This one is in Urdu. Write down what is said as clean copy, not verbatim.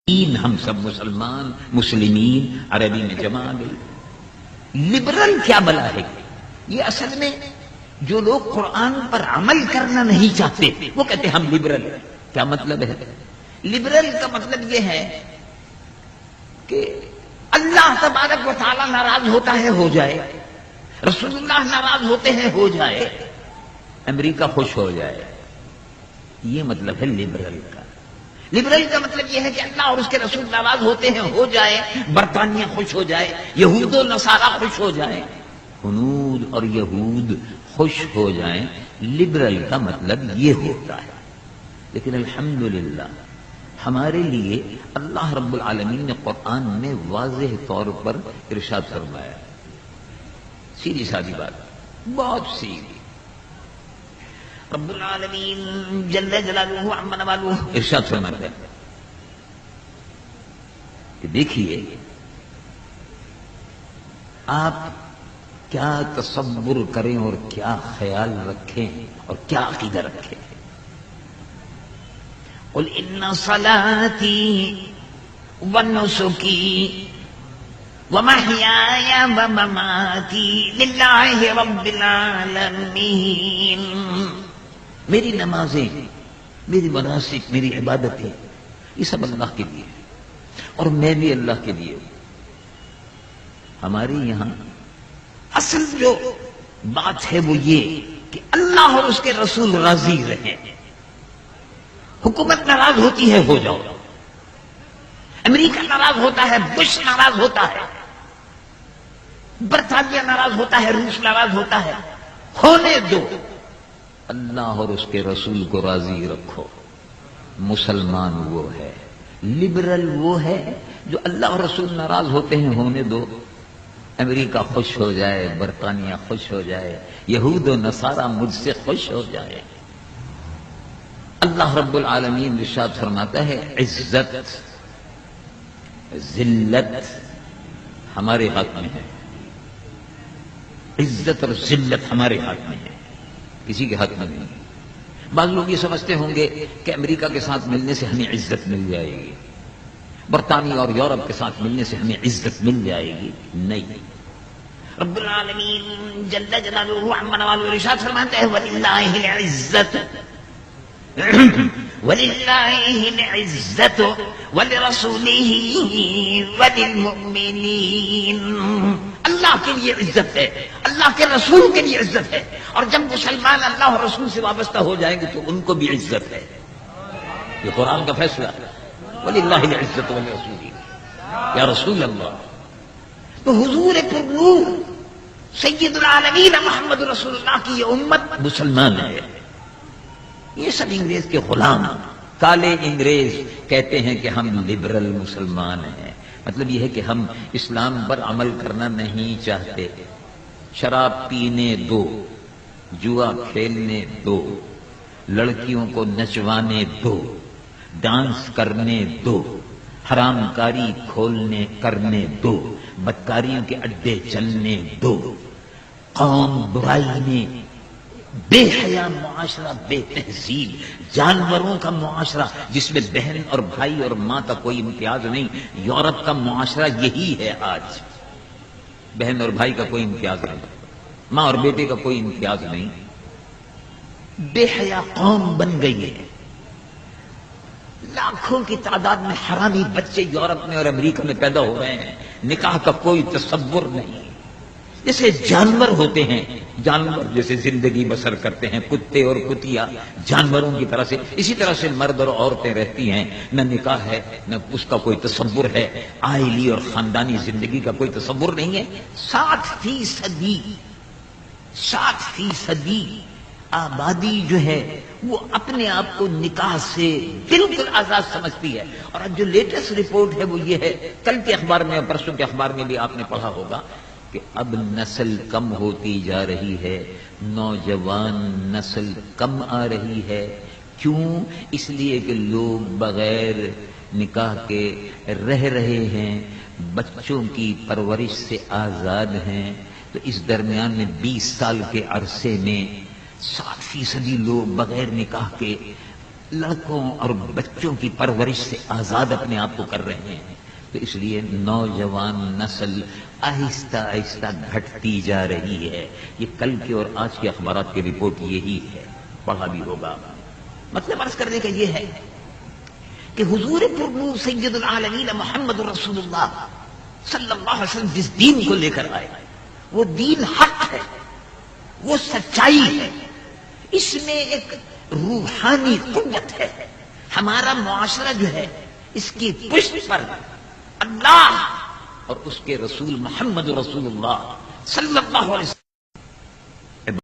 ہم سب مسلمان مسلمین عربی میں جمع آ گئی۔ لبرل کیا بلا ہے؟ یہ اصل میں جو لوگ قرآن پر عمل کرنا نہیں چاہتے وہ کہتے ہیں ہم لبرل۔ کیا مطلب ہے؟ لبرل کا مطلب یہ ہے کہ اللہ تبارک و تعالی ناراض ہوتا ہے ہو جائے، رسول اللہ ناراض ہوتے ہیں ہو جائے، امریکہ خوش ہو جائے۔ یہ مطلب ہے لبرل کا۔ لبرل کا مطلب یہ ہے کہ اللہ اور اس کے رسول ناراض ہوتے ہیں ہو جائے، برطانیہ خوش ہو جائے، یہود و نصارہ خوش ہو جائے، ہنود اور یہود خوش ہو جائیں۔ لبرل کا مطلب یہ ہوتا ہے۔ لیکن الحمدللہ ہمارے لیے اللہ رب العالمین نے قرآن میں واضح طور پر ارشاد فرمایا، سیدھی سادی بات، بہت سیدھی۔ رب العالمین جل جلالہ عما نوالہ ارشاد فرماتا ہے کہ دیکھیے آپ کیا تصور کریں اور کیا خیال رکھیں اور کیا عقیدہ رکھیں۔ قل ان صلاتی ونسکی ومحیایا ومماتی للہ رب العالمین۔ میری نمازیں، میری مناسک، میری عبادتیں، یہ سب اللہ کے لیے اور میں بھی اللہ کے لیے۔ ہمارے یہاں اصل جو بات ہے وہ یہ کہ اللہ اور اس کے رسول راضی رہیں۔ حکومت ناراض ہوتی ہے ہو جاؤ، امریکہ ناراض ہوتا ہے، بش ناراض ہوتا ہے، برطانیہ ناراض ہوتا ہے، روس ناراض ہوتا ہے، ہونے دو۔ اللہ اور اس کے رسول کو راضی رکھو۔ مسلمان وہ ہے، لبرل وہ ہے جو اللہ اور رسول ناراض ہوتے ہیں ہونے دو، امریکہ خوش ہو جائے، برطانیہ خوش ہو جائے، یہود و نصارہ مجھ سے خوش ہو جائے۔ اللہ رب العالمین ارشاد فرماتا ہے عزت ذلت ہمارے ہاتھ میں ہے، عزت اور ذلت ہمارے ہاتھ میں ہے، کسی کے ہاتھ میں نہیں۔ بعض لوگ یہ سمجھتے ہوں گے کہ امریکہ کے ساتھ ملنے سے ہمیں عزت مل جائے گی، برطانیہ اور یورپ کے ساتھ ملنے سے ہمیں عزت مل جائے گی، نہیں۔ رب العالمین جل جلالہ عما نوالہ ارشاد فرماتا ہے وَلِلَّهِ الْعِزَّةُ وَلِلَّهِ الْعِزَّةُ وَلِرَسُولِهِ وَلِلْمُؤْمِنِينَ۔ اللہ کے لیے عزت ہے، اللہ کے رسول کے لیے عزت ہے، اور جب مسلمان اللہ اور رسول سے وابستہ ہو جائیں گے تو ان کو بھی عزت ہے۔ یہ قرآن کا فیصلہ ہے، وَلِلَّهِ الْعِزَّةُ وَلِرَسُولِهِ، یا رسول اللہ۔ تو حضور پر نور سید العالمین محمد رسول اللہ کی یہ امت مسلمان ہے۔ یہ سب انگریز کے غلام، کالے انگریز کہتے ہیں کہ ہم لبرل مسلمان ہیں، مطلب یہ ہے کہ ہم اسلام پر عمل کرنا نہیں چاہتے۔ شراب پینے دو، جوا کھیلنے دو، لڑکیوں کو نچوانے دو، ڈانس کرنے دو، حرام کاری کھولنے کرنے دو، بدکاریوں کے اڈے چلنے دو، قوم برائی میں بے حیا معاشرہ، بے تہذیب، جانوروں کا معاشرہ جس میں بہن اور بھائی اور ماں کا کوئی امتیاز نہیں۔ یورپ کا معاشرہ یہی ہے آج، بہن اور بھائی کا کوئی امتیاز نہیں، ماں اور بیٹے کا کوئی امتیاز نہیں، بے حیا قوم بن گئی ہے۔ لاکھوں کی تعداد میں حرامی بچے یورپ میں اور امریکہ میں پیدا ہو رہے ہیں، نکاح کا کوئی تصور نہیں۔ جیسے جانور ہوتے ہیں، جانور جیسے زندگی بسر کرتے ہیں، کتے اور کتیا جانوروں کی طرح سے، اسی طرح سے مرد اور عورتیں رہتی ہیں، نہ نکاح ہے نہ اس کا کوئی تصور ہے، عائلی اور خاندانی زندگی کا کوئی تصور نہیں ہے۔ 60% آبادی جو ہے وہ اپنے آپ کو نکاح سے بالکل آزاد سمجھتی ہے۔ اور اب جو لیٹسٹ رپورٹ ہے وہ یہ ہے، کل کے اخبار میں اور پرسوں کے اخبار میں بھی آپ نے پڑھا ہوگا کہ اب نسل کم ہوتی جا رہی ہے، نوجوان نسل کم آ رہی ہے۔ کیوں؟ اس لیے کہ لوگ بغیر نکاح کے رہ رہے ہیں، بچوں کی پرورش سے آزاد ہیں۔ تو اس درمیان میں 20 سال کے عرصے میں 60% لوگ بغیر نکاح کے لڑکوں اور بچوں کی پرورش سے آزاد اپنے آپ کو کر رہے ہیں، تو اس لیے نوجوان نسل آہستہ آہستہ گھٹتی جا رہی ہے۔ یہ کل کے اور آج کے اخبارات کی رپورٹ یہی ہے، پڑھا بھی ہوگا۔ مطلب عرض کرنے کا یہ ہے کہ حضور پرنور سید العالمین محمد رسول اللہ صلی اللہ علیہ وسلم جس دین کو لے کر آئے وہ دین حق ہے، وہ سچائی ہے، اس میں ایک روحانی قوت ہے۔ ہمارا معاشرہ جو ہے اس کی پشت پر اللہ اور اس کے رسول محمد رسول اللہ صلی اللہ علیہ وسلم